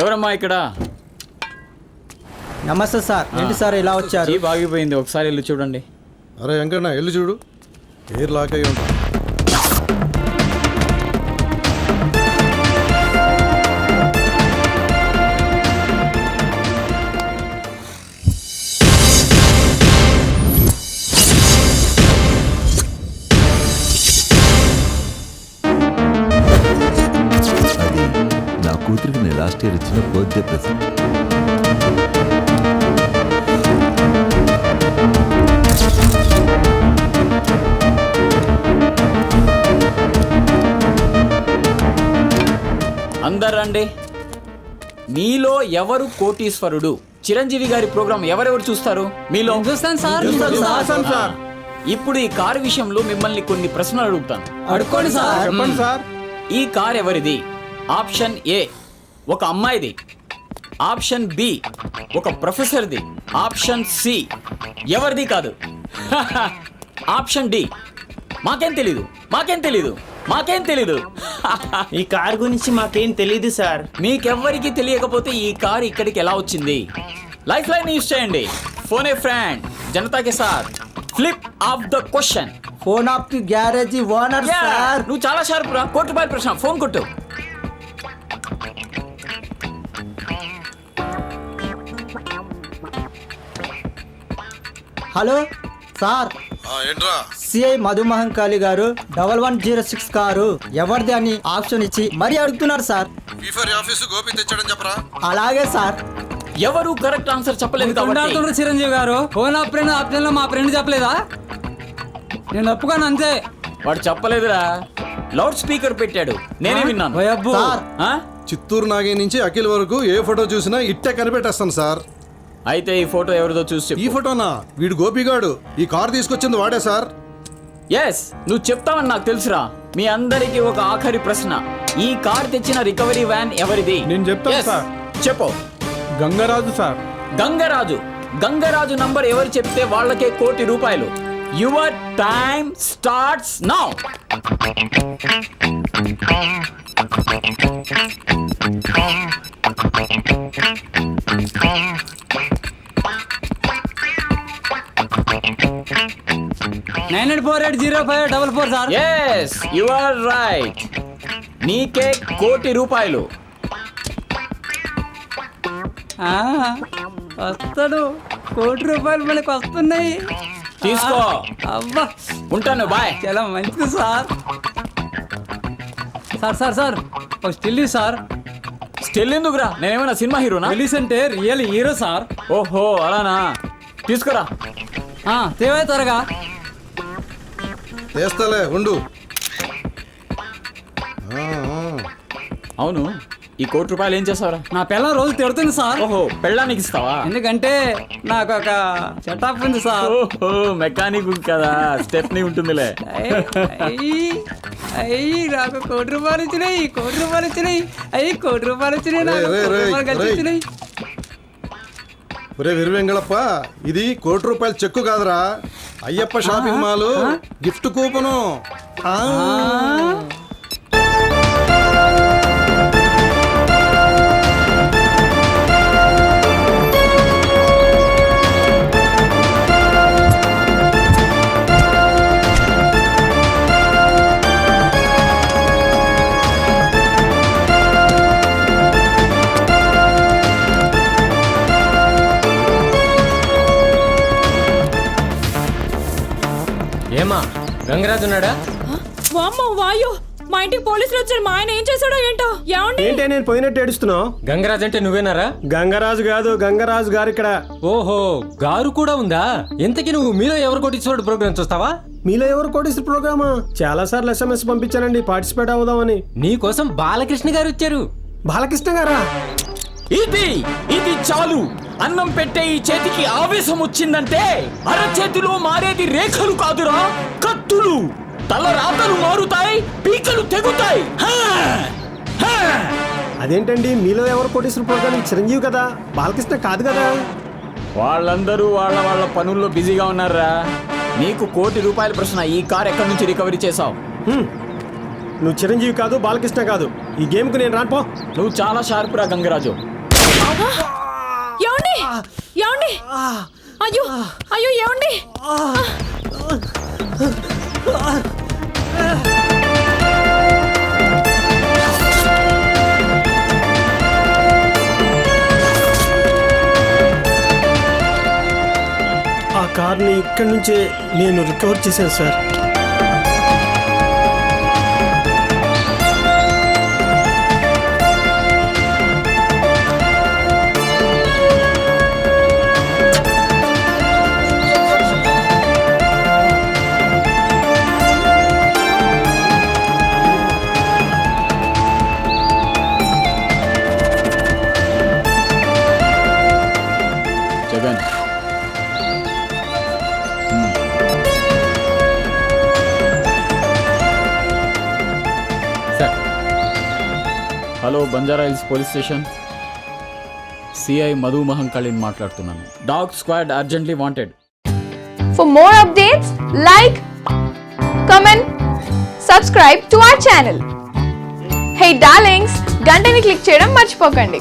ఎవరమ్మా ఇక్కడ? నమస్తే సార్. ఏంటి సార్ ఇలా వచ్చారు? బాగిపోయింది, ఒకసారి వెళ్ళి చూడండి. అరే వెంకన్న వెళ్ళి చూడు, ఎయిర్ లాక్ అయ్యి ఉంటుంది. నా కూతురికి నేను లాస్ట్ ఇయర్ ఇచ్చిన బర్త్డే ప్రెజెంట్. అందరు రండి. మీలో ఎవరు కోటీశ్వరుడు? చిరంజీవి గారి ప్రోగ్రామ్ ఎవరెవరు చూస్తారు మీలో? చూస్తాను సార్. ఇప్పుడు ఈ కారు విషయంలో మిమ్మల్ని కొన్ని ప్రశ్నలు అడుగుతాను. అడుక్కోండి సార్. చెప్పండి సార్. ఈ కార్ ఎవరిది? ఆప్షన్ ఏ ఒక అమ్మాయిది, ఆప్షన్ బి ఒక ప్రొఫెసర్ది, ఆప్షన్ సి ఎవరిది కాదు, ఆప్షన్ డి మాకేం తెలీదు. ఈ కార్ గురించి మాకేం తెలీదు సార్. మీకెవ్వరికి తెలియకపోతే ఈ కార్ ఇక్కడికి ఎలా వచ్చింది? లైఫ్ లైన్ యూజ్ చేయండి. ఫోన్ ఏ ఫ్రెండ్ జనతా కే సాత్. Flip of the question. Phone off the garage owner sir. నువ్వు చాలా షార్ప్ రా. ₹1,00,00,000 ప్రశ్న. ఫోన్ కొట్టు. హలో సార్, ఏంట్రా? సిఐ మధుమహంకాళి గారు 1106 కారు ఎవరిది అని ఆప్షన్ ఇచ్చి మరీ అడుగుతున్నారు సార్. ఆఫీసు గోపి తెచ్చాడని చెప్పరా? అలాగే సార్. ఎవరు కరెక్ట్ ఆన్సర్ చెప్పలేదు కాబట్టి చిరంజీవి గారు ఫోన్ ఆప్షన్ లో మా ఫ్రెండ్ చెప్పలేదా? నేను ఒప్పుకోను అంతే. వాడు చెప్పలేదురా, లౌడ్ స్పీకర్ పెట్టాడు, నేనే విన్నాను. సార్, చిత్తూరు నాగే నుంచి అఖిల్ వరకు ఏ ఫోటో చూసినా ఇట్టే కనిపెట్టేస్తాను సార్. అయితే ఈ ఫోటో ఎవరిదో చూసి ఈ ఫోటోనా? వీడు గోపిగాడు. ఈ కార్ తీసుకొచ్చింది వాడే సార్. ఎస్, నువ్వు చెప్తావని నాకు తెలుసురా. మీ అందరికి ఒక ఆఖరి ప్రశ్న. ఈ కార్ తెచ్చిన రికవరీ వ్యాన్ ఎవరిది? నేను చెప్తాను Yes, సార్. చెప్పు. గంగరాజు సార్. గంగరాజు నంబర్ ఎవరు చెప్తే వాళ్ళకే ₹1,00,00,000. Your time starts now. ₹9848054 sir. Yes, you are right. నీకే ₹1,00,00,000. వస్తాడు. ₹1,00,00,000 మనకు వస్తున్నాయి. తీసుకో. అబ్బా, ఉంటాను, బాయ్. చాలా మంచిది సార్. సార్ ఒక స్టిల్ సార్. స్టిల్ ఎందుకురా? నేనేమైనా సినిమా హీరోనా? పోలీస్ అంటే రియల్ హీరో సార్. ఓహో అలానా, తీసుకురా. తేవే త్వరగా. చేస్తాలే ఉండు. అవును, ఈ ₹1,00,00,000 ఏం చేస్తావరా? నా పిల్ల రోజు తిడుతుంది సార్. ఓహో, పెళ్ళానికి ఇస్తావా? ఎందుకంటే నాకు ఒక సెటప్ ఉంది సార్. ఓహో, మెకానిక్ కదా, స్టెప్నీ ఉంటుందిలే. నాకు ₹1,00,00,000 వచ్చినాయి. ₹1,00,00,000 ఒరే విరువెంగళప్ప, ఇది ₹1,00,00,000 చెక్కు కాదురా, Ayyappa shopping mall gift coupon. ఏమా గంగరాజు ఉన్నాడా? వామ్మో వాయో, మా ఇంటికి పోలీసులు వచ్చారు. మా ఆయన ఏం చేశాడో ఏంటో. ఏంటే నేను పోయినట్టు ఏడుస్తున్నావు? గంగరాజు అంటే నువ్వేనారా? గంగరాజు కాదు, గంగరాజు గారు ఇక్కడ. ఓహో, గారు కూడా ఉందా? ఇంతకీ నువ్వు మీలో ఎవరు కొట్టించుకోవడం ప్రోగ్రామ్ చూస్తావా? మీలో ఎవరు కోటేశ్వర ప్రోగ్రామా? చాలా సార్లు SMS పంపించానండి పార్టిసిపేట్ అవుదామని. నీ కోసం బాలకృష్ణ గారు వచ్చారు. బాలకృష్ణ గారా? ఇది చాలు. అన్నం పెట్టే ఈ చేతికి ఆవేశం వచ్చిందంటే అరచేతిలో మారేది రేఖలు కాదురా, కత్తులు. తల రాతలు మారుతాయి, పీకలు తెగుతాయి. అదేంటండి మీలో ఎవరు కోటేశ్వర ప్రోగ్రామ్? చిరంజీవి కదా, బాలకృష్ణ కాదు కదా. వాళ్ళందరూ వాళ్ళ పనుల్లో బిజీగా ఉన్నారా. నీకు ₹1,00,00,000 ప్రశ్న. ఈ కార్ ఎక్కడి నుంచి రికవరీ చేసావు? నువ్వు చిరంజీవి కాదు బాలకృష్ణ కాదు ఈ గేమ్ కు నేను రానుపో. నువ్వు చాలా షార్ప్ రా గంగరాజు. ఏమండి ఏమండి అయ్యో అయ్యో ఏమండి ఆ కార్ని ఇక్కడి నుంచే నేను రికవర్ చేశాను sir. Jagan, sir hello Banjara Hills police station, CI Madhu మహంకాళిని మాట్లాడుతున్నాను. Dog squad urgently wanted. For more updates, like, comment, subscribe to our channel. Hey darlings, గంటని click చేయడం మర్చిపోకండి.